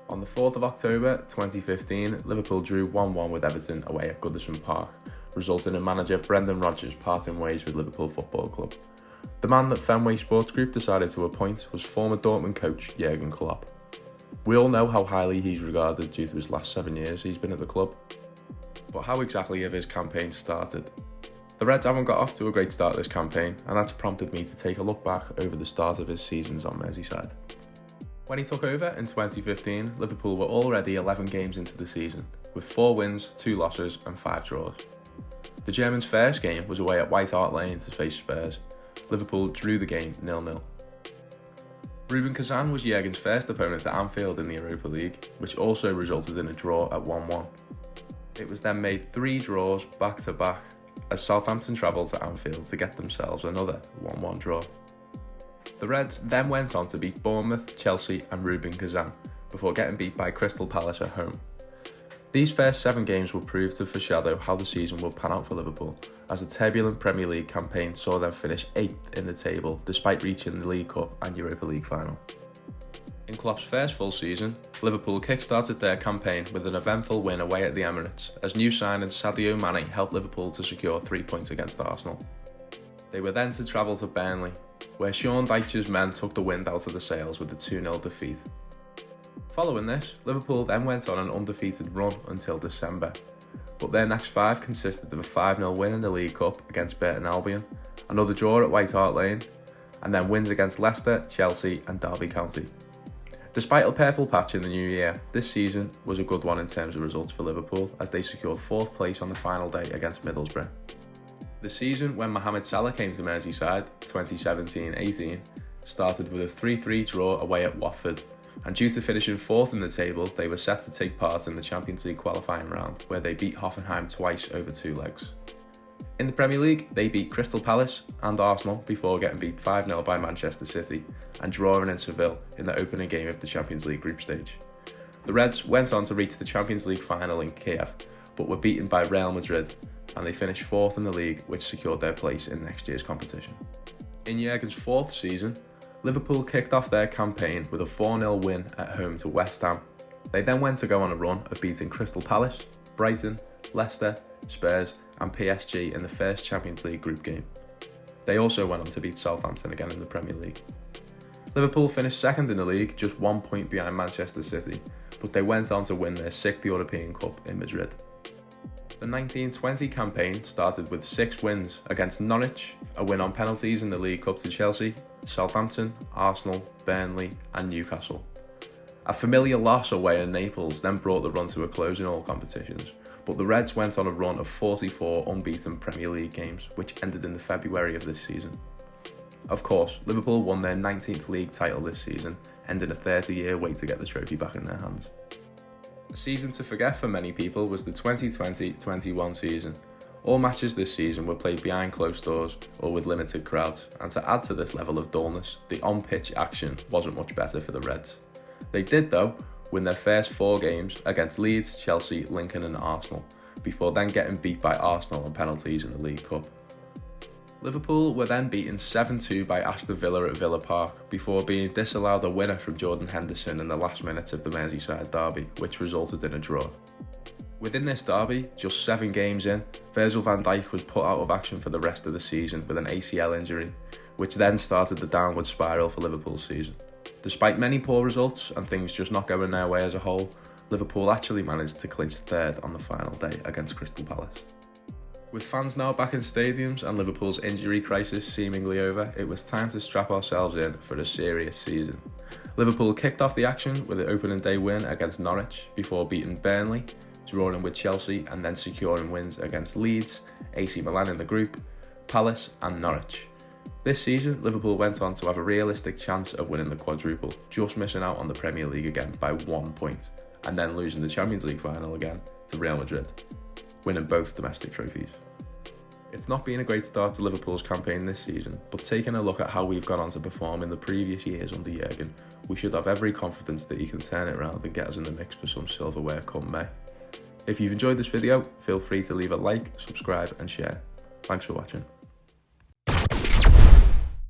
On the 4th of October 2015, Liverpool drew 1-1 with Everton away at Goodison Park, resulting in manager Brendan Rodgers parting ways with Liverpool Football Club. The man that Fenway Sports Group decided to appoint was former Dortmund coach Jurgen Klopp. We all know how highly he's regarded due to his last 7 years he's been at the club. But how exactly have his campaign started? The Reds haven't got off to a great start this campaign, and that's prompted me to take a look back over the start of his seasons on Merseyside. When he took over in 2015, Liverpool were already 11 games into the season, with 4 wins, 2 losses and 5 draws. The German's first game was away at White Hart Lane to face Spurs. Liverpool drew the game 0-0. Rubin Kazan was Jurgen's first opponent at Anfield in the Europa League, which also resulted in a draw at 1-1. It was then made 3 draws back-to-back as Southampton travelled to Anfield to get themselves another 1-1 draw. The Reds then went on to beat Bournemouth, Chelsea and Rubin Kazan before getting beat by Crystal Palace at home. These first 7 games will prove to foreshadow how the season will pan out for Liverpool, as a turbulent Premier League campaign saw them finish 8th in the table despite reaching the League Cup and Europa League final. In Klopp's first full season, Liverpool kick-started their campaign with an eventful win away at the Emirates, as new signing Sadio Mane helped Liverpool to secure 3 points against Arsenal. They were then to travel to Burnley, where Sean Dyche's men took the wind out of the sails with a 2-0 defeat. Following this, Liverpool then went on an undefeated run until December, but their next 5 consisted of a 5-0 win in the League Cup against Burton Albion, another draw at White Hart Lane, and then wins against Leicester, Chelsea and Derby County. Despite a purple patch in the new year, this season was a good one in terms of results for Liverpool, as they secured 4th place on the final day against Middlesbrough. The season when Mohamed Salah came to Merseyside, 2017-18, started with a 3-3 draw away at Watford, and due to finishing 4th in the table, they were set to take part in the Champions League qualifying round, where they beat Hoffenheim twice over 2 legs. In the Premier League, they beat Crystal Palace and Arsenal before getting beat 5-0 by Manchester City and drawing in Seville in the opening game of the Champions League group stage. The Reds went on to reach the Champions League final in Kiev, but were beaten by Real Madrid, and they finished 4th in the league, which secured their place in next year's competition. In Jurgen's 4th season, Liverpool kicked off their campaign with a 4-0 win at home to West Ham. They then went to go on a run of beating Crystal Palace, Brighton, Leicester, Spurs and PSG in the first Champions League group game. They also went on to beat Southampton again in the Premier League. Liverpool finished 2nd in the league, just 1 point behind Manchester City, but they went on to win their 6th European Cup in Madrid. The 1920 campaign started with 6 wins against Norwich, a win on penalties in the League Cup to Chelsea, Southampton, Arsenal, Burnley and Newcastle. A familiar loss away in Naples then brought the run to a close in all competitions, but the Reds went on a run of 44 unbeaten Premier League games, which ended in the February of this season. Of course, Liverpool won their 19th league title this season, ending a 30-year wait to get the trophy back in their hands. A season to forget for many people was the 2020-21 season. All matches this season were played behind closed doors or with limited crowds, and to add to this level of dullness, the on-pitch action wasn't much better for the Reds. They did, though, win their first 4 games against Leeds, Chelsea, Lincoln and Arsenal, before then getting beat by Arsenal on penalties in the League Cup. Liverpool were then beaten 7-2 by Aston Villa at Villa Park, before being disallowed a winner from Jordan Henderson in the last minutes of the Merseyside derby, which resulted in a draw. Within this derby, just 7 games in, Virgil van Dijk was put out of action for the rest of the season with an ACL injury, which then started the downward spiral for Liverpool's season. Despite many poor results and things just not going their way as a whole, Liverpool actually managed to clinch 3rd on the final day against Crystal Palace. With fans now back in stadiums and Liverpool's injury crisis seemingly over, it was time to strap ourselves in for a serious season. Liverpool kicked off the action with an opening day win against Norwich before beating Burnley, drawing with Chelsea and then securing wins against Leeds, AC Milan in the group, Palace and Norwich. This season, Liverpool went on to have a realistic chance of winning the quadruple, just missing out on the Premier League again by 1 point, and then losing the Champions League final again to Real Madrid, winning both domestic trophies. It's not been a great start to Liverpool's campaign this season, but taking a look at how we've gone on to perform in the previous years under Jurgen, we should have every confidence that he can turn it around and get us in the mix for some silverware come May. If you've enjoyed this video, feel free to leave a like, subscribe and share. Thanks for watching.